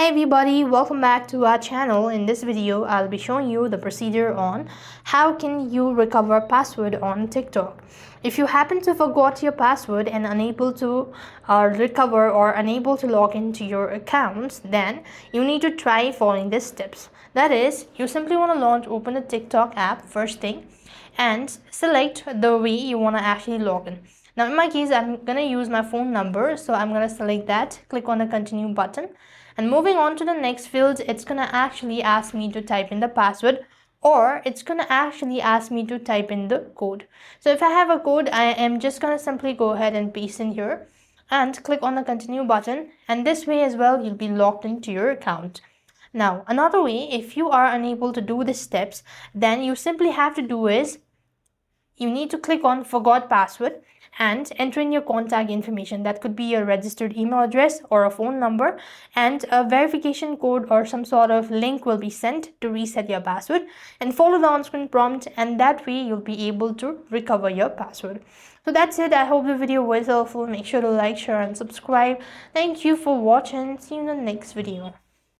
Hi everybody, welcome back to our channel. In this video, I'll be showing you the procedure on how can you recover password on TikTok. If you happen to forgot your password and unable to recover or unable to log into your accounts, then you need to try following these steps. That is, you simply want to open the TikTok app first thing and select the way you want to actually log in. Now in my case, I'm going to use my phone number, so I'm going to select that, click on the continue button. And moving on to the next field, it's going to actually ask me to type in the password, or it's going to actually ask me to type in the code. So if I have a code, I am just going to simply go ahead and paste in here and click on the continue button. And this way as well, you'll be logged into your account. Now, another way, if you are unable to do the steps, then you simply have to do is you need to click on forgot password and enter in your contact information. That could be your registered email address or a phone number, and a verification code or some sort of link will be sent to reset your password, and follow the on-screen prompt, and that way you'll be able to recover your password. So that's it. I hope the video was helpful. Make sure to like, share and subscribe. Thank you for watching. See you in the next video.